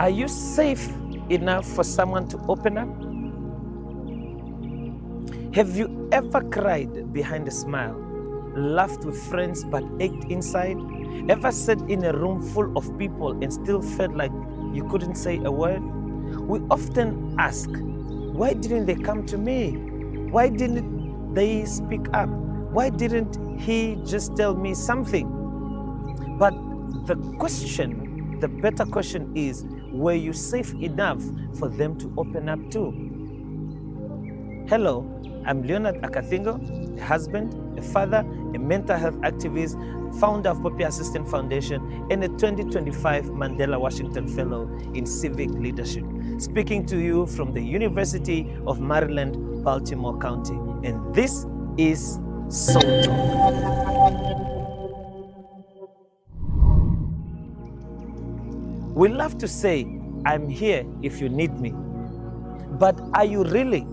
Are you safe enough for someone to open up? Have you ever cried behind a smile, laughed with friends but ached inside? Ever sat in a room full of people and still felt like you couldn't say a word? We often ask, why didn't they come to me? Why didn't they speak up? Why didn't he just tell me something? But the better question is, were you safe enough for them to open up too? Hello, I'm Leonard Akathingo, a husband, a father, a mental health activist, founder of Poppy Assistant Foundation, and a 2025 Mandela Washington Fellow in Civic Leadership. Speaking to you from the University of Maryland, Baltimore County. And this is Soul Talk. We love to say, I'm here if you need me. But are you really?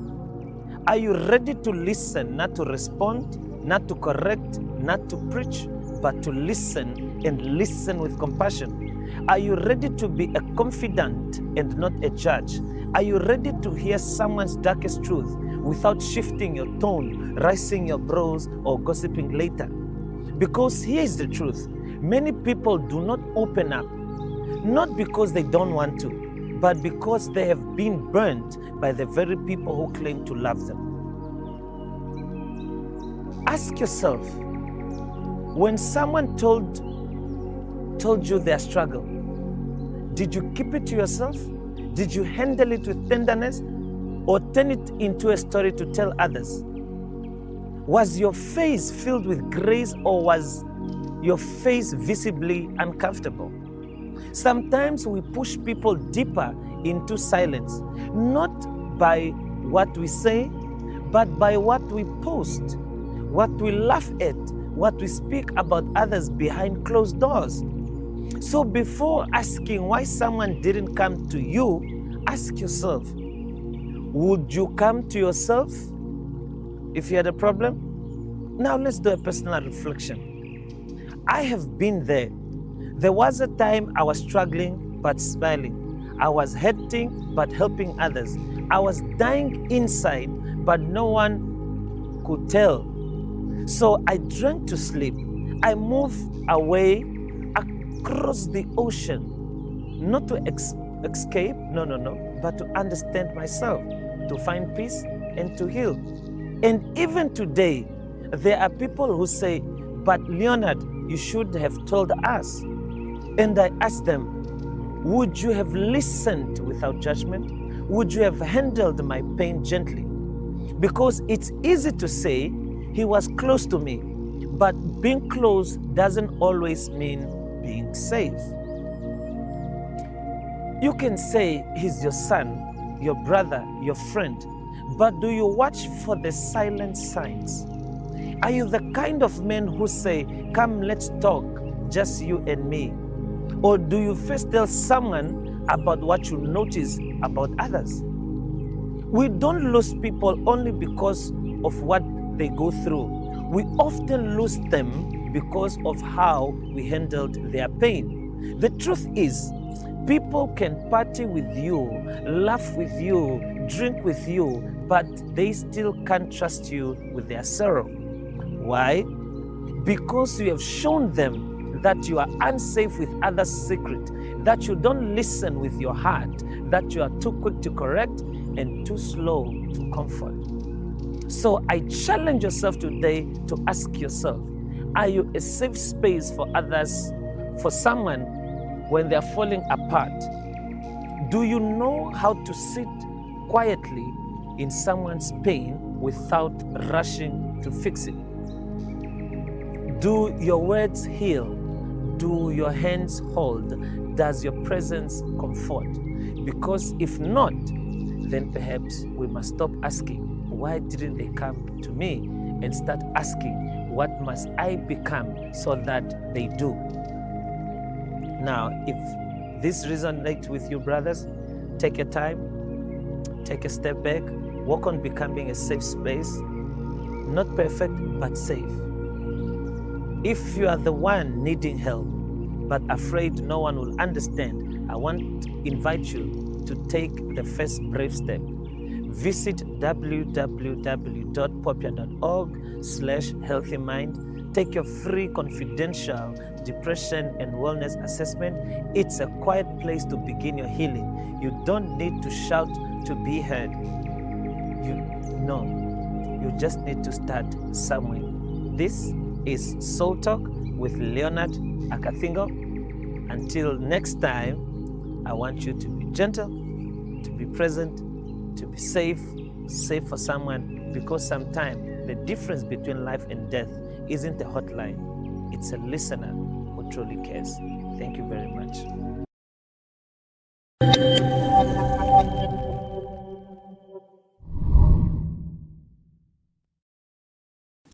Are you ready to listen, not to respond, not to correct, not to preach, but to listen and listen with compassion? Are you ready to be a confidant and not a judge? Are you ready to hear someone's darkest truth without shifting your tone, raising your brows, or gossiping later? Because here's the truth. Many people do not open up, not because they don't want to, but because they have been burned by the very people who claim to love them. Ask yourself, when someone told you their struggle, did you keep it to yourself? Did you handle it with tenderness or turn it into a story to tell others? Was your face filled with grace or was your face visibly uncomfortable? Sometimes we push people deeper into silence, not by what we say, but by what we post, what we laugh at, what we speak about others behind closed doors. So before asking why someone didn't come to you, ask yourself, would you come to yourself if you had a problem? Now let's do a personal reflection. I have been there. There was a time I was struggling but smiling. I was hurting but helping others. I was dying inside but no one could tell. So I drank to sleep. I moved away across the ocean, not to escape, no, but to understand myself, to find peace and to heal. And even today, there are people who say, but Leonard, you should have told us. And I ask them, would you have listened without judgment? Would you have handled my pain gently? Because it's easy to say he was close to me, but being close doesn't always mean being safe. You can say he's your son, your brother, your friend, but do you watch for the silent signs? Are you the kind of men who say, come, let's talk, just you and me? Or do you first tell someone about what you notice about others? We don't lose people only because of what they go through. We often lose them because of how we handled their pain. The truth is, people can party with you, laugh with you, drink with you, but they still can't trust you with their sorrow. Why? Because you have shown them that you are unsafe with others' secret, that you don't listen with your heart, that you are too quick to correct and too slow to comfort. So I challenge yourself today to ask yourself, are you a safe space for others, for someone when they're falling apart? Do you know how to sit quietly in someone's pain without rushing to fix it? Do your words heal? Do your hands hold? Does your presence comfort? Because if not, then perhaps we must stop asking, why didn't they come to me? And start asking, what must I become so that they do? Now, if this resonates with you, brothers, take your time, take a step back, work on becoming a safe space, not perfect, but safe. If you are the one needing help, but afraid no one will understand, I want to invite you to take the first brave step. Visit www.popia.org/healthymind. Take your free confidential depression and wellness assessment. It's a quiet place to begin your healing. You don't need to shout to be heard. You just need to start somewhere. This is Soul Talk with Leonard Akathingo. Until next time, I want you to be gentle, to be present, to be safe for someone, because sometimes the difference between life and death isn't a hotline, it's a listener who truly cares. Thank you very much.